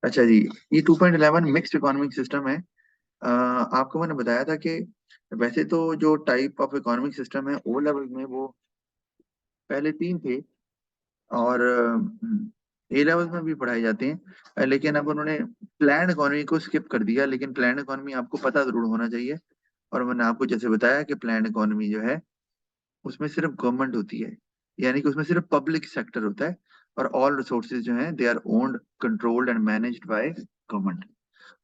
अच्छा जी, ये 2.11 mixed economic system है। आपको मैंने बताया था कि वैसे तो जो टाइप ऑफ इकोनॉमिक सिस्टम है ओ लेवल में वो पहले तीन थे, और ए लेवल में भी पढ़ाए जाते हैं। लेकिन अब उन्होंने प्लान इकोनॉमी को स्किप कर दिया। लेकिन प्लान इकोनॉमी आपको पता जरूर होना चाहिए। और मैंने आपको जैसे बताया कि प्लान इकोनॉमी जो है उसमें सिर्फ गवर्नमेंट होती है, यानी कि उसमें सिर्फ पब्लिक सेक्टर होता है। और ऑल रिसोर्सेज जो हैं they are owned, controlled and managed by government.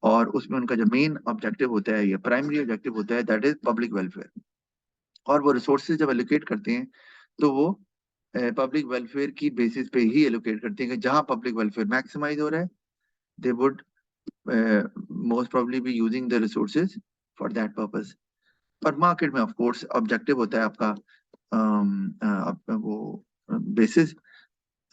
और उसमें उनका जो मेन ऑब्जेक्टिव होता है या प्राइमरी ऑब्जेक्टिव होता है दैट इज पब्लिक वेलफेयर। और वो रिसोर्सेज जब एलोकेट करते हैं तो वो पब्लिक वेलफेयर की बेसिस पे ही एलोकेट करते हैं कि जहां पब्लिक वेलफेयर मैक्सिमाइज हो रहा है they would most probably be using the resources for that purpose. और मार्केट में ऑफ कोर्स ऑब्जेक्टिव होता है आपका वो बेसिस,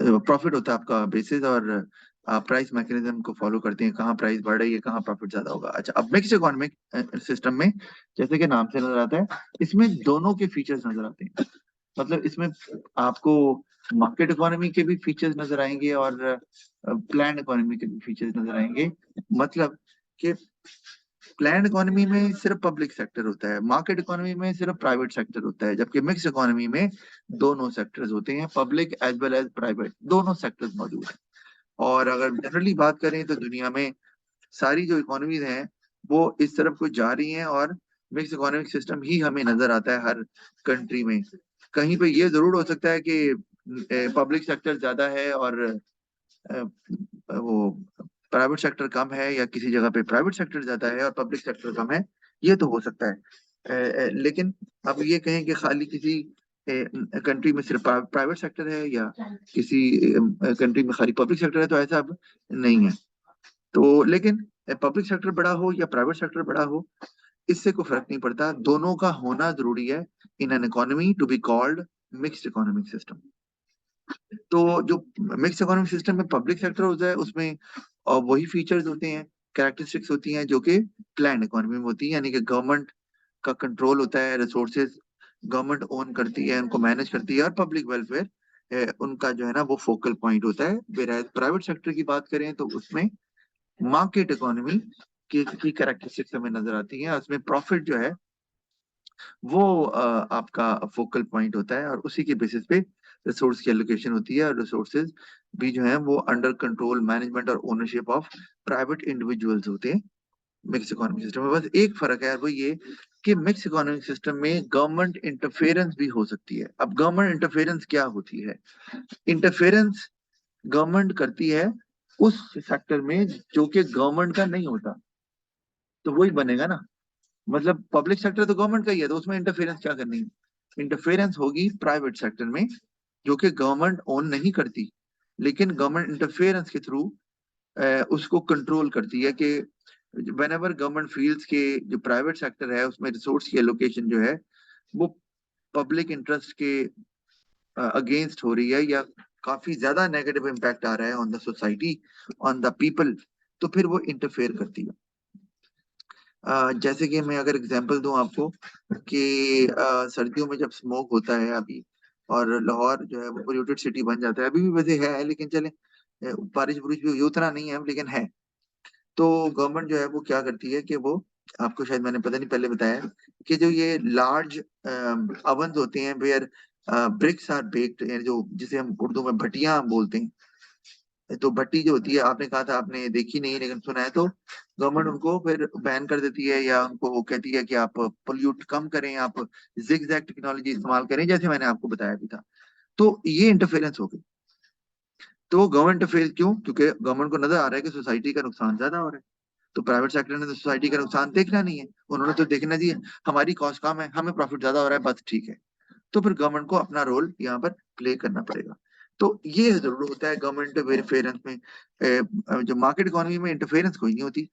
प्रॉफिट होता है आपका बेसिस। और आप प्राइस मैकेनिज्म को फॉलो करते हैं, कहाँ प्राइस बढ़ रही है कहाँ प्रॉफिट ज्यादा होगा। अच्छा, अब मिक्स इकोनॉमिक सिस्टम में जैसे कि नाम से नजर आता है इसमें दोनों के फीचर्स नजर आते हैं। मतलब इसमें आपको मार्केट इकोनॉमी के भी फीचर्स नजर आएंगे और प्लान इकोनॉमी के भी फीचर्स नजर आएंगे। मतलब कि प्लान इकोनॉमी में सिर्फ पब्लिक सेक्टर होता है, मार्केट इकोनॉमी में सिर्फ प्राइवेट सेक्टर होता है, जबकि मिक्स इकोनॉमी में दोनों सेक्टर्स होते हैं, public as well as private, दोनों सेक्टर्स मौजूद हैं। और अगर जनरली बात करें तो दुनिया में सारी जो इकोनॉमीज हैं वो इस तरफ को जा रही हैं, और मिक्स इकोनॉमिक सिस्टम ही हमें नजर आता है हर कंट्री में। कहीं पे ये जरूर हो सकता है कि पब्लिक सेक्टर ज्यादा है और वो प्राइवेट सेक्टर कम है, या किसी जगह पे प्राइवेट सेक्टर ज्यादा है और पब्लिक सेक्टर कम है। ये तो हो सकता है। लेकिन अब ये कहें कि खाली किसी कंट्री में सिर्फ प्राइवेट सेक्टर है या किसी कंट्री में खाली पब्लिक सेक्टर है, तो ऐसा अब नहीं है। तो लेकिन पब्लिक सेक्टर बड़ा हो या प्राइवेट सेक्टर बड़ा हो, इससे कोई फर्क नहीं पड़ता, दोनों का होना जरूरी है in an economy to be called mixed economic system. तो जो मिक्स इकोनॉमिक सिस्टम में पब्लिक सेक्टर होता है उसमें वही फीचर्स होते हैं, कैरेक्टरिस्टिक्स होती हैं जो कि प्लान इकोनॉमी में होती है, यानी कि गवर्नमेंट का कंट्रोल होता है, रिसोर्सेज गवर्नमेंट ओन करती है, उनको मैनेज करती है, और पब्लिक वेलफेयर उनका जो है ना वो फोकल पॉइंट होता है। वेराज प्राइवेट सेक्टर की बात करें तो उसमें मार्केट इकोनॉमी की कैरेक्टरिस्टिक्स हमें नजर आती है। उसमें प्रॉफिट जो है वो आपका फोकल पॉइंट होता है, और उसी के बेसिस पे रिसोर्स की एलोकेशन होती है, और रिसोर्सेज भी जो है वो अंडर कंट्रोल, मैनेजमेंट और ओनरशिप ऑफ प्राइवेट इंडिविजुअल्स होते हैं मिक्स इकोनॉमिक सिस्टम में। बस एक फर्क है वो ये कि मिक्स इकोनॉमिक सिस्टम में गवर्नमेंट इंटरफेरेंस भी हो सकती है। अब गवर्नमेंट इंटरफेरेंस क्या होती है? इंटरफेरेंस गवर्नमेंट करती है उस सेक्टर में जो कि गवर्नमेंट का नहीं होता, तो वही बनेगा ना। मतलब पब्लिक सेक्टर तो गवर्नमेंट का ही है, तो उसमें इंटरफेरेंस क्या करनी है? इंटरफेरेंस होगी प्राइवेट सेक्टर में जो कि गवर्नमेंट ओन नहीं करती, लेकिन गवर्नमेंट इंटरफेरेंस के थ्रू उसको कंट्रोल करती है कि वेन एवर गवर्नमेंट फील्स के जो प्राइवेट सेक्टर है उसमें रिसोर्स की एलोकेशन जो है वो पब्लिक इंटरेस्ट के अगेंस्ट हो रही है, या काफी ज्यादा नेगेटिव इम्पैक्ट आ रहा है on the society, on the people, तो फिर वो इंटरफेयर करती है। जैसे कि मैं अगर एग्जांपल दूं आपको कि सर्दियों में जब स्मोक होता है अभी, और लाहौर जो है वो पोल्यूटेड सिटी बन जाता है, अभी भी वैसे है लेकिन चले बारिश बुरिश भी हुई उतना नहीं है लेकिन है। तो गवर्नमेंट जो है वो क्या करती है कि वो, आपको शायद मैंने पता नहीं पहले बताया कि जो ये लार्ज अवंस होते हैं वेयर ब्रिक्स आर बेक्ड, जो जिसे हम उर्दू में भट्टियां बोलते हैं। तो भट्टी जो होती है, आपने कहा था आपने देखी नहीं लेकिन सुना है, तो गवर्नमेंट उनको फिर बैन कर देती है, या उनको वो कहती है कि आप पोल्यूट कम करें, आप जिगजैग टेक्नोलॉजी इस्तेमाल करें, जैसे मैंने आपको बताया भी था। तो ये इंटरफेरेंस हो गई। तो गवर्नमेंट इंटरफेयर क्यों? क्योंकि गवर्नमेंट को नजर आ रहा है कि सोसाइटी का नुकसान ज्यादा हो रहा है। तो प्राइवेट सेक्टर ने तो सोसाइटी का नुकसान देखना नहीं है, उन्होंने तो देखना जी हमारी कॉस्ट कम है, हमें प्रॉफिट ज्यादा हो रहा है, बस ठीक है। तो फिर गवर्नमेंट को अपना रोल यहाँ पर प्ले करना पड़ेगा। तो ये जरूर होता है गवर्नमेंट इंटरफेरेंस में। जो मार्केट इकोनॉमी में इंटरफेरेंस कोई नहीं होती,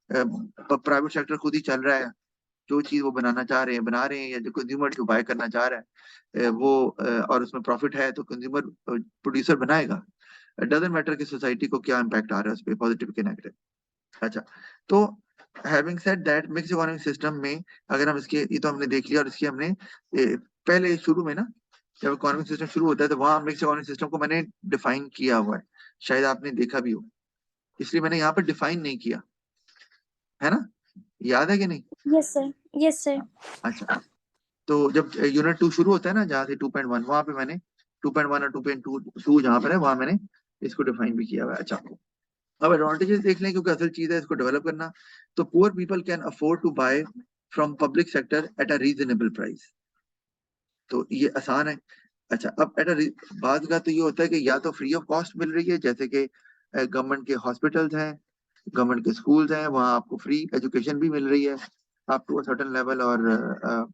प्राइवेट सेक्टर खुद ही चल रहा है, जो चीज वो बनाना चाह रहे हैं बना रहे हैं, या जो कंज्यूमर जो बाय करना चाह रहा है और उसमें प्रॉफिट है तो कंज्यूमर प्रोड्यूसर बनाएगा। डजेंट मैटर कि सोसाइटी को क्या इम्पैक्ट आ रहा है उस पर, पॉजिटिव के नेगेटिव। अच्छा, तो having said that mix economic system में अगर हम इसके, ये तो हमने देख लिया, और इसकी हमने पहले शुरू में ना, जब इकोनॉमिक सिस्टम शुरू होता है तो वहां मिक्स इकोनॉमिक सिस्टम को मैंने डिफाइन किया हुआ है, शायद आपने देखा भी हो। इसलिए मैंने यहाँ पर डिफाइन नहीं किया, है ना, याद है कि नहीं? Yes sir, yes sir. अच्छा, तो जब यूनिट 2 शुरू होता है ना, जहाँ से 2.1, वहां पे मैंने 2.1 और 2.2 जहाँ पर है वहां मैंने इसको डिफाइन भी किया हुआ है। अच्छा, अब एडवांटेजेस देख लें, क्योंकि असल चीज है इसको डेवलप करना। तो poor people can afford to buy from public sector at a reasonable price, तो ये आसान है। अच्छा, अब बाद का तो ये होता है कि या तो फ्री ऑफ कॉस्ट मिल रही है, जैसे कि गवर्नमेंट के हॉस्पिटल्स हैं, गवर्नमेंट के स्कूल्स हैं, वहाँ आपको फ्री एजुकेशन भी मिल रही है up to a certain level, और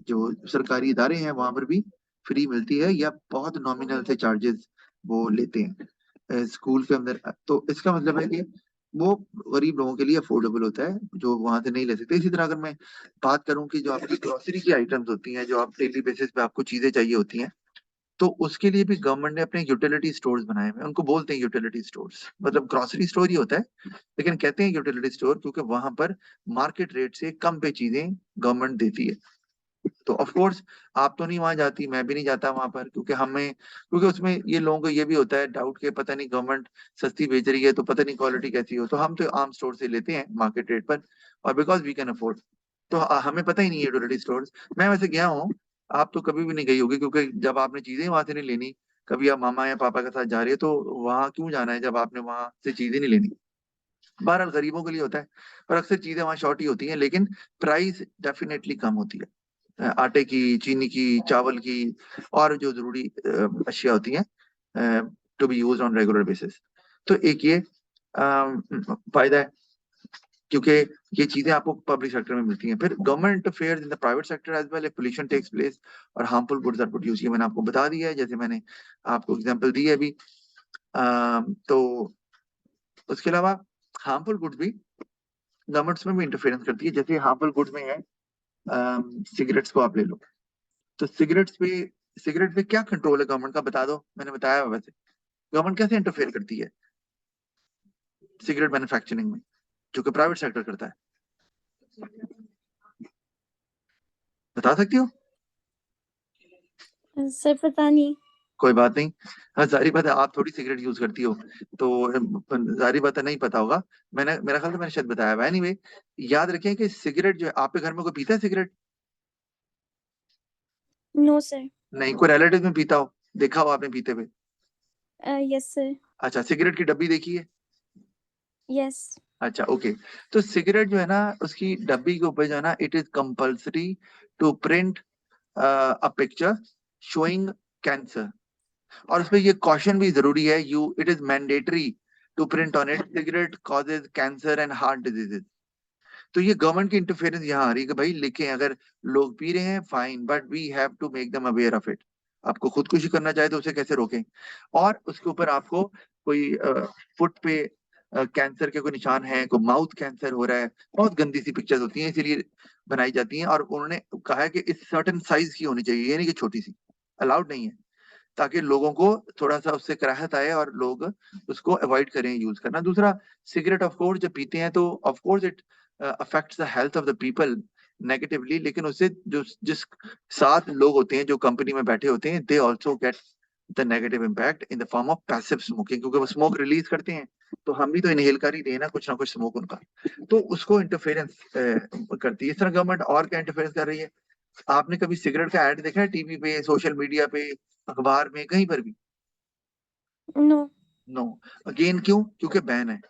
जो सरकारी इदारे हैं वहां पर भी फ्री मिलती है, या बहुत नॉमिनल से चार्जेस वो लेते हैं स्कूल के अंदर। तो इसका मतलब है कि वो गरीब लोगों के लिए अफोर्डेबल होता है, जो वहां से नहीं ले सकते। इसी तरह अगर मैं बात करूं कि जो आपकी ग्रोसरी की आइटम्स होती हैं, जो आप डेली बेसिस पे आपको चीजें चाहिए होती हैं, तो उसके लिए भी गवर्नमेंट ने अपने यूटिलिटी स्टोर्स बनाए हुए हैं। उनको बोलते हैं यूटिलिटी स्टोर्स, मतलब ग्रोसरी स्टोर ही होता है, लेकिन कहते हैं यूटिलिटी स्टोर क्योंकि वहां पर मार्केट रेट से कम पे चीजें गवर्नमेंट देती है। तो ऑफ कोर्स आप तो नहीं वहां जाती, मैं भी नहीं जाता वहां पर, क्योंकि उसमें ये लोगों को ये भी होता है डाउट के पता नहीं गवर्नमेंट सस्ती बेच रही है तो पता नहीं क्वालिटी कैसी हो, तो हम तो आम स्टोर से लेते हैं मार्केट रेट पर, और बिकॉज वी कैन अफोर्ड, तो हमें पता ही नहीं है यूटिलिटी स्टोर्स। मैं वैसे गया हूँ, आप तो कभी भी नहीं गई होगी, क्योंकि जब आपने चीजें वहां से नहीं लेनी, कभी आप मामा या पापा के साथ जा रहे हो तो वहां क्यों जाना है जब आपने वहां से चीजें नहीं लेनी। बहरहाल गरीबों के लिए होता है, और अक्सर चीजें वहां शॉर्ट ही होती हैं, लेकिन प्राइस डेफिनेटली कम होती है आटे की, चीनी की, चावल की, और जो जरूरी अशिया होती हैं to be use on regular basis. तो एक ये फायदा है, क्योंकि ये चीजें आपको पब्लिक सेक्टर में मिलती हैं। फिर government interferes in the private sector as well, pollution tax place और हार्मफुल गुड्स आर प्रोड्यूस, ये मैंने आपको बता दिया है, जैसे मैंने आपको एग्जांपल दी है अभी। तो उसके अलावा हार्मफुल गुड्स भी गवर्नमेंट्स में भी इंटरफेरेंस करती है, जैसे हार्मफुल गुड्स में है सिगरेट्स को आप ले लो, तो सिगरेट पे क्या कंट्रोल है गवर्नमेंट का, बता दो, मैंने बताया है वैसे। गवर्नमेंट कैसे इंटरफेयर करती है सिगरेट मैन्युफैक्चरिंग में, जो कि प्राइवेट सेक्टर करता है, बता सकती हो? सर पता नहीं। कोई बात नहीं, हाँ जारी बात है आप थोड़ी सिगरेट यूज करती हो, तो जारी बात है नहीं पता होगा। मैंने, मेरा ख्याल है मैंने शायद बताया हुआ है। एनीवे, याद रखें कि सिगरेट जो है, आपके घर में कोई पीता है सिगरेट? No sir. नहीं, कोई रिलेटिव में पीता हो, देखा हो आपने पीते हुए? Yes sir. अच्छा, सिगरेट की डब्बी देखी है? यस। अच्छा, ओके। तो सिगरेट जो है ना, उसकी डब्बी के ऊपर जो है ना, it is compulsory to print a picture showing cancer, और उसमें ये कॉशन भी जरूरी है, you it is mandatory to print on it cigarette causes cancer and heart diseases. तो ये गवर्नमेंट की इंटरफेरेंस यहाँ आ रही है कि भाई लिखें, अगर लोग पी रहे हैं fine, but we have to make them aware of it. आपको खुदकुशी करना चाहे तो उसे कैसे रोकें, और उसके ऊपर आपको कोई फुट पे कैंसर के कोई निशान है, कोई माउथ कैंसर हो रहा है, बहुत गंदी सी पिक्चर्स होती हैं इसीलिए बनाई जाती हैं, और उन्होंने कहा है कि इस सर्टेन साइज की होनी चाहिए, ये नहीं कि छोटी सी, अलाउड नहीं है, ताकि लोगों को थोड़ा सा उससे कराहत आए और लोग उसको अवॉइड करें यूज करना। दूसरा, सिगरेट ऑफ कोर्स जब पीते हैं तो of course it affects the health of the people negatively, लेकिन उससे जो जिस सात लोग होते हैं जो कंपनी में बैठे होते हैं, they also get the negative impact in the form of passive smoking, क्योंकि वो स्मोक रिलीज करते हैं, तो हम भी तो इनहेल कर ही रहे हैं ना कुछ ना कुछ स्मोक उनका, तो उसको इंटरफेरेंस करती है। इस तरह गवर्नमेंट और क्या इंटरफेरेंस कर रही है? आपने कभी सिगरेट का ऐड देखा है टीवी पे, सोशल मीडिया पे, अखबार में, कहीं पर भी? नो। नो। अगेन क्यों? क्योंकि बैन है,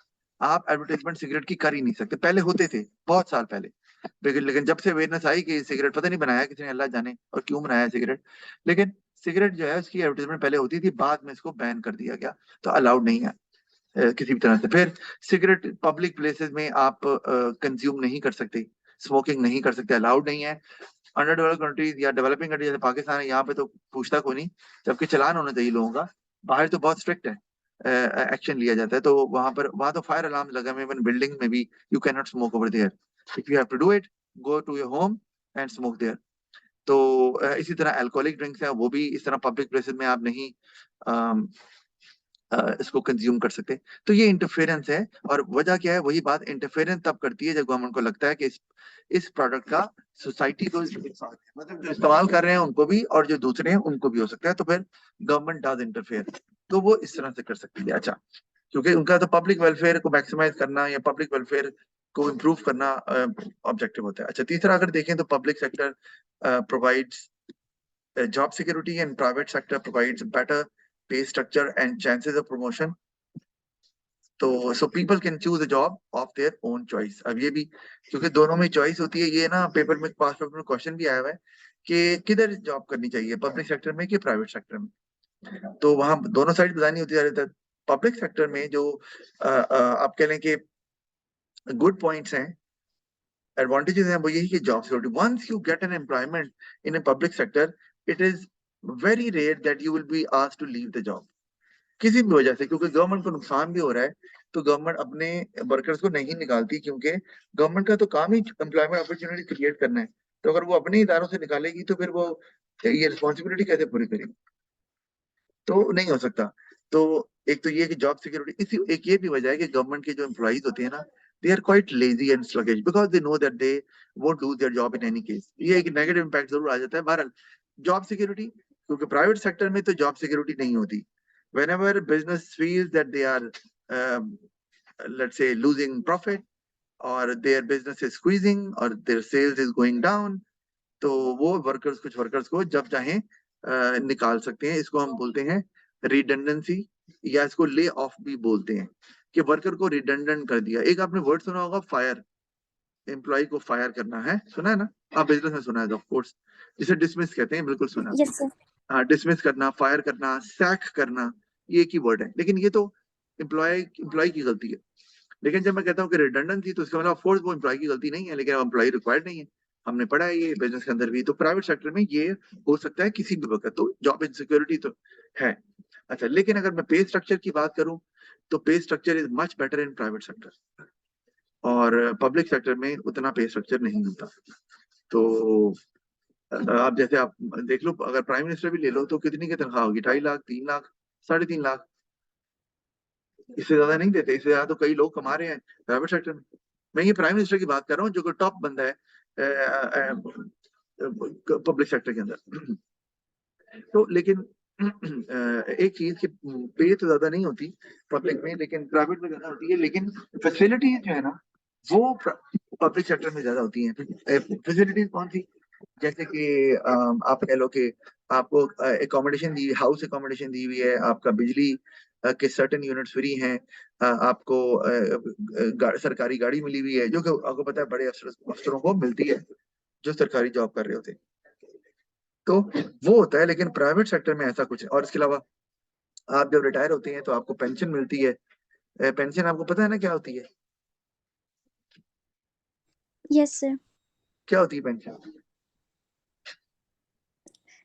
आप एडवर्टाइजमेंट सिगरेट की कर ही नहीं सकते। पहले होते थे बहुत साल पहले, लेकिन जब से अवेयरनेस आई कि सिगरेट पता नहीं बनाया किसी ने, अल्लाह जाने और क्यों बनाया है सिगरेट, लेकिन सिगरेट जो है उसकी एडवर्टाइजमेंट पहले होती थी, बाद में इसको बैन कर दिया गया, तो अलाउड नहीं है किसी भी तरह से। फिर सिगरेट पब्लिक प्लेसेस में आप कंज्यूम नहीं कर सकते, स्मोकिंग नहीं कर सकते, अलाउड नहीं है। अंडर डेवलप्ड कंट्रीज या डेवलपिंग कंट्रीज जैसे पाकिस्तान है, यहाँ पे तो पूछता कोई नहीं, जबकि चलान होना चाहिए लोगों का। बाहर तो बहुत स्ट्रिक्ट है, एक्शन लिया जाता है, तो वहां तो फायर अलार्म लगा हुए, इवन बिल्डिंग में भी you can not smoke over there, if you have to do it, go to your home and smoke there. तो इसी तरह अल्कोहलिक ड्रिंक्स है, वो भी इस तरह पब्लिक प्लेसेस में आप नहीं इसको कंज्यूम कर सकते। तो ये इंटरफेरेंस है, और वजह क्या है? वही बात, इंटरफेरेंस तब करती है जब गवर्नमेंट को लगता है कि इस प्रोडक्ट का सोसाइटी को मतलब जो इस्तेमाल कर रहे हैं उनको भी, और जो दूसरे हैं उनको भी हो सकता है, तो फिर गवर्नमेंट डज इंटरफेयर, तो वो इस तरह से कर सकती है। अच्छा, क्योंकि उनका तो पब्लिक वेलफेयर को मैक्सिमाइज करना या पब्लिक वेलफेयर को इम्प्रूव करना ऑब्जेक्टिव होता है। अच्छा, तीसरा अगर देखें तो public sector provides job security and private sector provides better pay structure and chances of promotion. तो so people can choose a job of their own choice. अब ये भी क्योंकि दोनों में चॉइस होती है, ये ना पेपर में पास पेपर में क्वेश्चन भी आया हुआ है कि किधर जॉब करनी चाहिए, पब्लिक सेक्टर में कि प्राइवेट सेक्टर में। तो वहां दोनों साइड बतानी होती है। पब्लिक सेक्टर में जो आप कह लें कि गुड पॉइंट्स हैं, एडवांटेजेस हैं, वो यही कि job security. Once you get an employment in a public sector, it is very rare that you will be asked to leave the job किसी भी वजह से, क्योंकि गवर्नमेंट को नुकसान भी हो रहा है। तो गवर्नमेंट अपने वर्कर्स को नहीं निकालती, क्योंकि गवर्नमेंट का तो काम ही एम्प्लॉयमेंट अपॉर्चुनिटी क्रिएट करना है। तो अगर वो अपने इदारों से निकालेगी तो फिर वो ये रिस्पॉन्सिबिलिटी कैसे पूरी करेगी? तो नहीं हो सकता। तो एक तो ये कि जॉब सिक्योरिटी, इसी एक ये भी वजह है कि गवर्नमेंट के जो एम्प्लॉइज होते हैं ना, they are quite lazy and sluggish because they know that they won't do their job in any case. ये एक नेगेटिव इम्पैक्ट जरूर आ जाता है। बहरहाल जॉब सिक्योरिटी, क्योंकि प्राइवेट सेक्टर में तो जॉब सिक्योरिटी नहीं होती। whenever business feels that they are let's say losing profit, or their business is squeezing, or their sales is going down, तो वो वर्कर्स कुछ वर्कर्स को जब चाहें निकाल सकते हैं। इसको हम बोलते हैं रिडंडेंसी, या इसको ले ऑफ भी बोलते हैं, कि वर्कर को रिडंडेंट कर दिया। एक आपने वर्ड सुना होगा फायर, एम्प्लॉय को फायर करना है, सुना है ना? आप बिजनेस में सुना है ऑफ कोर्स, जिसे डिसमिस कहते हैं, बिल्कुल सुना। yes sir. हाँ, डिसमिस करना, फायर करना, सैक करना, ये एक ही वर्ड है, लेकिन ये तो एम्प्लॉय की गलती है। लेकिन जब मैं कहता हूँ कि रिडंडेंट थी, तो इसका मतलब ऑफ कोर्स वो एम्प्लॉय की गलती नहीं है, लेकिन एम्प्लॉय रिक्वायर्ड नहीं है। हमने पढ़ा है ये बिजनेस के अंदर भी। तो प्राइवेट सेक्टर में ये हो सकता है किसी भी वक्त, तो जॉब इनसिक्योरिटी तो है। अच्छा, लेकिन अगर मैं पे स्ट्रक्चर की बात करूं, तो पे structure is much better in private sector, और पब्लिक सेक्टर में उतना पे स्ट्रक्चर नहीं होता। तो आप जैसे आप देख लो, अगर प्राइम मिनिस्टर भी ले लो तो कितनी की तनख्वाह होगी? 2.5 लाख, 3 लाख, 3.5 लाख, इससे ज्यादा नहीं देते। इससे ज्यादा तो कई लोग कमा रहे हैं प्राइवेट सेक्टर में। मैं ये प्राइम मिनिस्टर की बात कर रहा हूँ, जो कि टॉप बंदा है पब्लिक सेक्टर के अंदर। तो लेकिन एक चीज की पे तो ज्यादा नहीं होती पब्लिक में, लेकिन प्राइवेट में ज्यादा होती है। लेकिन फैसिलिटीज जो है ना, वो पब्लिक सेक्टर में ज्यादा होती हैं। फैसिलिटीज कौन सी? जैसे कि आप कह लो कि आपको एकोमोडेशन दी, हाउस एकोमोडेशन दी हुई है, आपका बिजली के सर्टेन यूनिट्स फ्री हैं, आपको सरकारी गाड़ी मिली हुई है, जो कि आपको पता है बड़े अफसरों को मिलती है जो सरकारी जॉब कर रहे होते हैं। तो वो होता है, लेकिन प्राइवेट सेक्टर में ऐसा कुछ है। और इसके अलावा आप जब रिटायर होते हैं तो आपको पेंशन मिलती है। पेंशन आपको पता है ना क्या होती है? yes sir. क्या होती है पेंशन?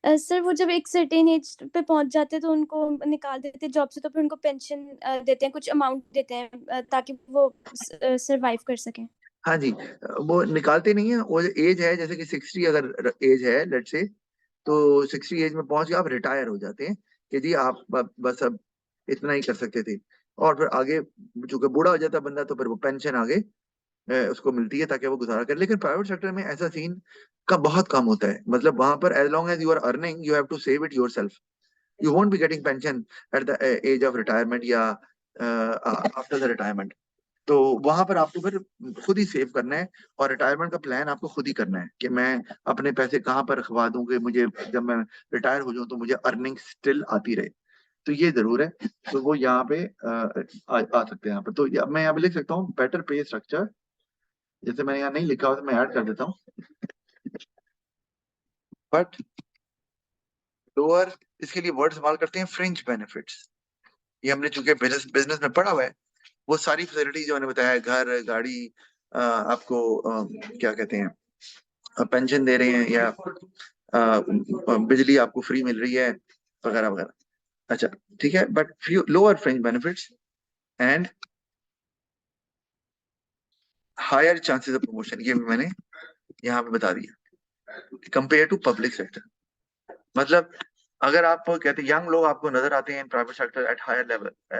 सर वो जब एक सर्टेन एज पे पहुंच जाते हैं तो उनको निकाल देते हैं जॉब से, तो फिर उनको पेंशन देते हैं, कुछ अमाउंट देते हैं ताकि वो सरवाइव कर सकें। हाँ जी, वो निकालते नहीं है। वो एज है, जैसे कि 60 अगर एज है लेट से, तो 60 एज में पहुंच के आप रिटायर हो जाते हैं कि जी आप बस अब इतना ही कर सकते थे। और फिर आगे चूंकि बूढ़ा हो जाता है बंदा, तो फिर वो पेंशन आगे उसको मिलती है ताकि वो गुजारा करे। लेकिन प्राइवेट सेक्टर में ऐसा सीन का बहुत कम होता है। मतलब वहां पर as long as you are earning, you have to save it yourself. You won't be getting pension at the age of retirement या आफ्टर द रिटायरमेंट। तो वहां पर आपको फिर खुद ही सेव करना है, और रिटायरमेंट का प्लान आपको खुद ही करना है कि मैं अपने पैसे कहाँ पर रखवा दूं कि मुझे जब मैं रिटायर हो जाऊं तो मुझे अर्निंग स्टिल आती रहे। तो ये जरूर है। तो वो यहाँ पे आ सकते हैं यहाँ पर। तो मैं यहाँ पे लिख सकता हूँ बेटर पे स्ट्रक्चर। जैसे मैंने यहाँ नहीं लिखा हो तो मैं ऐड कर देता हूँ, बट लोअर, इसके लिए वर्ड इस्तेमाल करते हैं फ्रिंज बेनिफिट्स। ये हमने चूंकि बिजनेस बिजनेस में पढ़ा हुआ है, वो सारी फैसिलिटी जो मैंने बताया, घर, गाड़ी, आपको क्या कहते हैं, पेंशन दे रहे हैं, या बिजली आपको फ्री मिल रही है, वगैरह वगैरह। अच्छा, ठीक है, but few lower fringe benefits and higher chances of promotion, ये भी मैंने यहाँ पे बता दिया कंपेयर टू पब्लिक सेक्टर। मतलब अगर आप कहते हैं यंग लोग आपको नजर आते हैं in private sector at higher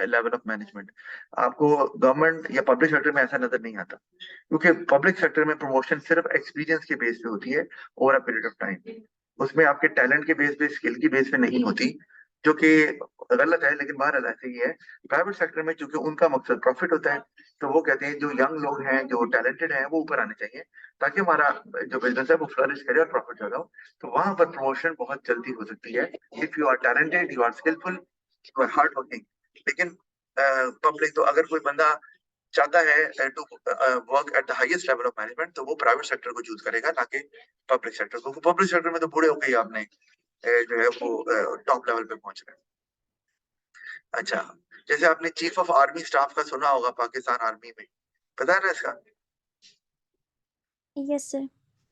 level of management, आपको गवर्नमेंट या पब्लिक सेक्टर में ऐसा नजर नहीं आता, क्योंकि पब्लिक सेक्टर में प्रमोशन सिर्फ एक्सपीरियंस के बेस पे होती है over a period of time. उसमें आपके टैलेंट के बेस पे, स्किल की बेस पे नहीं होती। जो कि गलत है, लेकिन बहरहाल ऐसे ही है। प्राइवेट सेक्टर में चूंकि उनका मकसद प्रॉफिट होता है, तो वो कहते हैं जो यंग लोग हैं, जो टैलेंटेड हैं, वो ऊपर आने चाहिए, ताकि हमारा जो बिजनेस है वो फ्लरिश करे और प्रॉफिट ज्यादा हो। तो वहां पर प्रमोशन बहुत जल्दी हो सकती है, if you are talented, you are skillful, you are hard working. लेकिन पब्लिक तो अगर कोई बंदा चाहता है to work at the highest level of management, तो वो प्राइवेट सेक्टर को चूज करेगा, ना कि पब्लिक सेक्टर को। पब्लिक सेक्टर में तो बूढ़े होके ही आपने जो है वो टॉप लेवल पे पहुंच रहे हैं। अच्छा, जैसे आपने चीफ ऑफ आर्मी स्टाफ का सुना होगा पाकिस्तान आर्मी में, पता है ना इसका? Yes sir.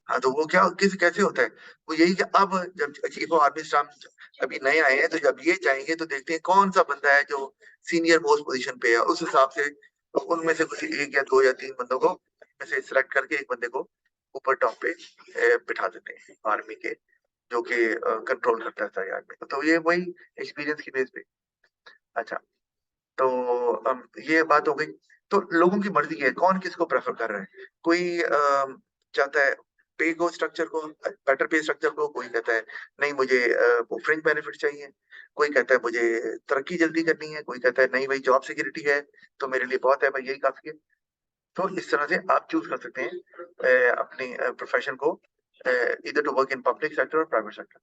हाँ, तो वो क्या किस कैसे होता है? वो यही कि अब जब चीफ ऑफ आर्मी स्टाफ अभी नए आए हैं, तो जब ये जाएंगे तो देखते हैं कौन सा बंदा है जो सीनियर मोस्ट पोजीशन पे है, उस हिसाब से तो उनमें से कुछ एक या दो या तीन बंदों को में से सिलेक्ट करके एक बंदे को ऊपर टॉप पे बिठा देते हैं आर्मी के, जो कि कंट्रोल करता है सारी आर्मी को। तो ये वही एक्सपीरियंस की बेस पे। अच्छा, तो ये बात हो गई। तो लोगों की मर्जी है कौन किसको प्रेफर कर रहा है। कोई चाहता है पे को स्ट्रक्चर को, बेटर पे स्ट्रक्चर को, कोई कहता है नहीं मुझे वो फ्रिंज बेनिफिट चाहिए, कोई कहता है मुझे तरक्की जल्दी करनी है, कोई कहता है नहीं भाई जॉब सिक्योरिटी है तो मेरे लिए बहुत है भाई, यही काफी है। तो इस तरह से आप चूज कर सकते हैं अपनी प्रोफेशन को, इधर to work in public sector और प्राइवेट सेक्टर।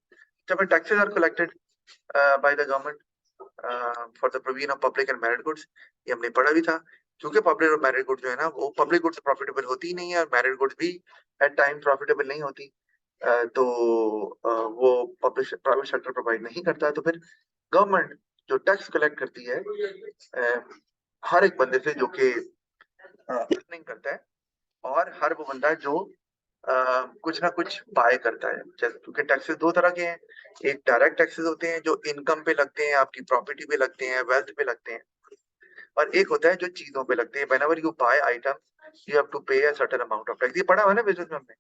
जब taxes are collected by the government for the provision of public and merit goods, ये हमने पढ़ा भी था। क्योंकि पब्लिक और मैरिड गुड्स जो है ना, वो पब्लिक गुड्स प्रॉफिटेबल होती ही नहीं है, और मैरिड गुड्स भी एट टाइम प्रॉफिटेबल नहीं होती। तो वो पब्लिक प्राइवेट सेक्टर प्रोवाइड नहीं करता है, तो फिर गवर्नमेंट जो टैक्स कलेक्ट करती है हर एक बंदे से जो कि अर्निंग करता है, और हर वो बंदा जो कुछ ना कुछ बाय करता है। क्योंकि टैक्सेस दो तरह के हैं, एक डायरेक्ट टैक्सेस होते हैं जो इनकम पे लगते हैं, आपकी प्रॉपर्टी पे लगते हैं, वेल्थ पे लगते हैं, और एक होता है जो चीजों पे लगते हैं। Whenever you buy item you have to pay a certain amount of tax. ये पढ़ा हुआ है ना बिजनेस में हमने,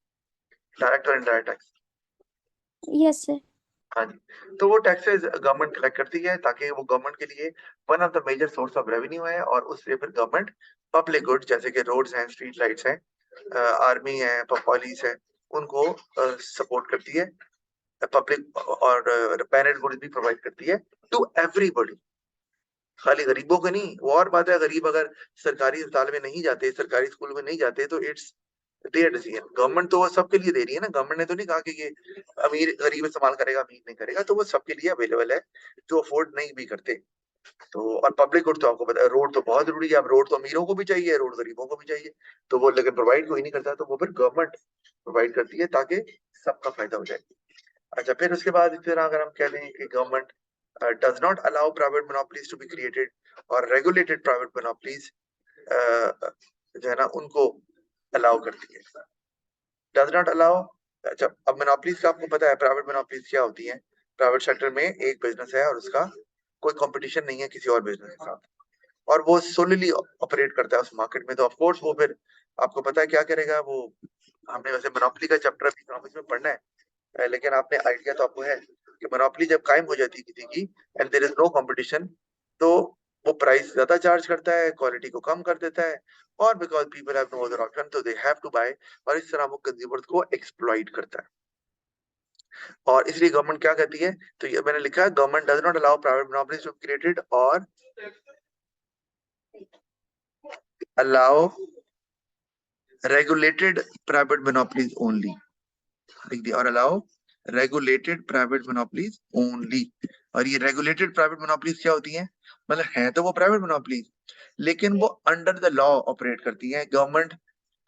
डायरेक्ट और इनडायरेक्ट टैक्स। Yes sir. हाँ जी, तो वो टैक्सेस गवर्नमेंट कलेक्ट करती है, ताकि वो गवर्नमेंट के लिए one of the major source of revenue है, और उससे फिर गवर्नमेंट पब्लिक गुड्स जैसे कि रोड्स हैं, स्ट्रीट लाइट्स हैं, आर्मी है, पुलिस है, उनको सपोर्ट करती है। पब्लिक और पैरेंट गुड्स भी प्रोवाइड करती है टू एवरीबॉडी, खाली गरीबों को नहीं। वो और बात है, गरीब अगर सरकारी अस्पताल में नहीं जाते, सरकारी स्कूल में नहीं जाते, तो इट्स देयर डिसीजन। गवर्नमेंट तो वो सबके लिए दे रही है ना, गवर्नमेंट ने तो नहीं कहा कि ये अमीर गरीब इस्तेमाल करेगा अमीर नहीं करेगा, तो वो सबके लिए अवेलेबल है जो अफोर्ड नहीं भी करते। तो और पब्लिक गुड तो आपको पता है, रोड तो बहुत जरूरी है। अब रोड तो अमीरों को भी चाहिए, रोड गरीबों को भी चाहिए, तो वो लेकिन प्रोवाइड कोई नहीं करता, तो वो फिर गवर्नमेंट प्रोवाइड करती है ताकि सबका फायदा हो जाए। अच्छा, फिर उसके बाद इस तरह अगर हम कह दें कि government does not allow private monopolies to be created, और रेगुलेटेड प्राइवेट मोनोपोलीज जो है ना उनको अलाउ करती है। Does not allow. अच्छा, अब मोनोपोलीज का आपको पता है, प्राइवेट मोनोपोलीज क्या होती है? प्राइवेट सेक्टर में एक बिजनेस है और उसका कोई कंपटीशन नहीं है किसी और बिजनेस के साथ, और वो सोलिली ऑपरेट करता है उस मार्केट में, तो ऑफ कोर्स वो फिर आपको पता है क्या करेगा वो। हमने वैसे मोनोपोली का चैप्टर इकोनॉमिक्स में पढ़ना है, लेकिन आपने आइडिया तो आपको है कि मोनोपोली जब कायम हो जाती है किसी की, and there is no competition, तो वो प्राइस ज्यादा चार्ज करता है, क्वालिटी को कम कर देता है, और because people have no other option तो दे हैव टू बाय, और इस तरह वो कंज्यूमर्स को एक्सप्लॉइट करता है। और इसलिए गवर्नमेंट क्या कहती है, तो ये मैंने लिखा है, government does not allow private monopolies to be created और allow regulated private monopolies only, लिख दिया, और allow regulated private monopolies only. और ये रेगुलेटेड प्राइवेट मोनोपलीज क्या होती हैं? मतलब है तो वो प्राइवेट मोनोपलीज, लेकिन वो अंडर द लॉ ऑपरेट करती हैं। गवर्नमेंट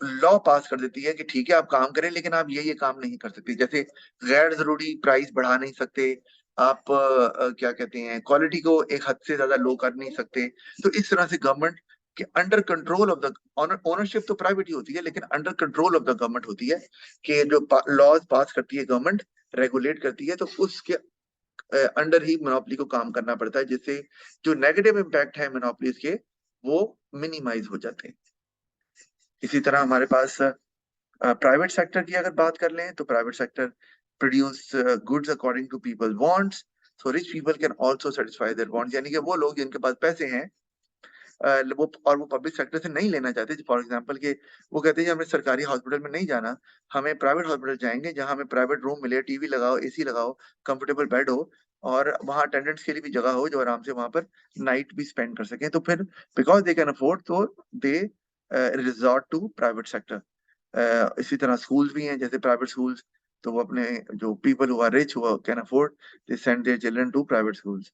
लॉ पास कर देती है कि ठीक है आप काम करें, लेकिन आप ये काम नहीं कर सकते। जैसे गैर जरूरी प्राइस बढ़ा नहीं सकते आप, क्या कहते हैं, क्वालिटी को एक हद से ज्यादा लो कर नहीं सकते। तो इस तरह से गवर्नमेंट के under control of the ownership तो प्राइवेट ही होती है, लेकिन under control of the government होती है, कि जो लॉज पास करती है गवर्नमेंट, रेगुलेट करती है, तो उसके अंडर ही मोनोपोली को काम करना पड़ता है, जिससे जो नेगेटिव इम्पैक्ट है मोनोपोलीज के वो मिनिमाइज हो जाते हैं। इसी तरह हमारे पास प्राइवेट सेक्टर की अगर बात कर लें, तो private sector produce goods according to people wants, so rich people can also satisfy their wants, यानी कि वो लोग जिनके पास पैसे हैं, वो और वो पब्लिक सेक्टर से नहीं लेना चाहते। फॉर एग्जांपल के वो कहते हैं हमें सरकारी हॉस्पिटल में नहीं जाना, हमें प्राइवेट हॉस्पिटल जाएंगे जहां हमें प्राइवेट रूम मिले, टीवी लगाओ, एसी लगाओ, कंफर्टेबल बेड हो, और वहाँ अटेंडेंट्स के लिए भी जगह हो जो आराम से वहां पर नाइट भी स्पेंड कर सकें, तो फिर बिकॉज दे कैन अफोर्ड, तो दे रिजॉर्ट टू प्राइवेट सेक्टर। इसी तरह स्कूल्स भी हैं, जैसे प्राइवेट स्कूल्स, तो वो अपने जो people who are rich who can afford, they send their children to private schools.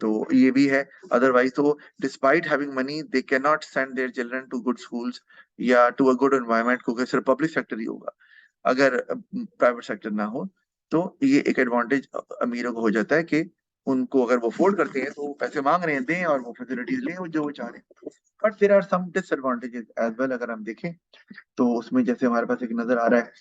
तो ये भी है। अदरवाइज तो despite having money they can not send their children to good schools या टू अ गुड एनवायरनमेंट, क्योंकि सिर्फ public sector ही होगा अगर प्राइवेट सेक्टर ना हो। तो ये एक एडवांटेज अमीरों को हो जाता है कि उनको अगर वो अफोर्ड करते हैं तो वो पैसे मांग रहे हैं, दें और वो फैसिलिटीज लें जो वो चाह रहे हैं। But there are some disadvantages as well, अगर हम देखें तो उसमें जैसे हमारे पास एक नजर आ रहा है,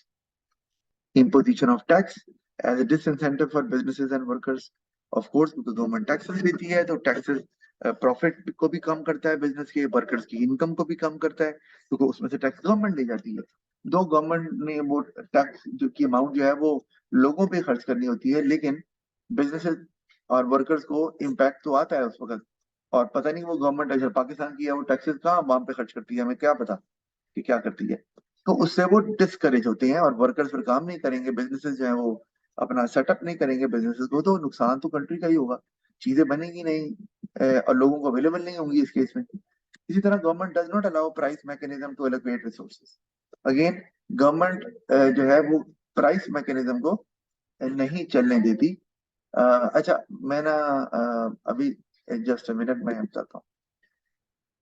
imposition of tax as a disincentive for businesses and workers. Of course, क्योंकि गवर्नमेंट टैक्सेस देती है तो टैक्सेस प्रॉफिट को भी कम करता है, बिजनेस के वर्कर्स की इनकम को भी कम करता है, क्योंकि उसमें से टैक्स गवर्नमेंट ले जाती है। दो गवर्नमेंट ने वो टैक्स जो की अमाउंट जो है वो लोगों पे खर्च करनी होती है, लेकिन बिजनेसेस और वर्कर्स को इम्पैक्ट तो आता है उस वक्त। और पता नहीं वो गवर्नमेंट अगर पाकिस्तान की है वो टैक्सेस कहाँ वहां पे खर्च करती है, हमें क्या पता कि क्या करती है। तो उससे वो डिस्करेज होते हैं और वर्कर्स फिर काम नहीं करेंगे, बिजनेसेस जो है वो अपना सेटअप नहीं करेंगे बिजनेसेस को, तो नुकसान तो कंट्री का ही होगा, चीजें बनेगी नहीं और लोगों को अवेलेबल नहीं होंगी इस केस में। इसी तरह government does not allow price mechanism to allocate resources. Again government जो है वो प्राइस मैकेनिज्म को नहीं चलने देती। अच्छा मैं ना अभी जस्ट मिनट में बताता हूँ।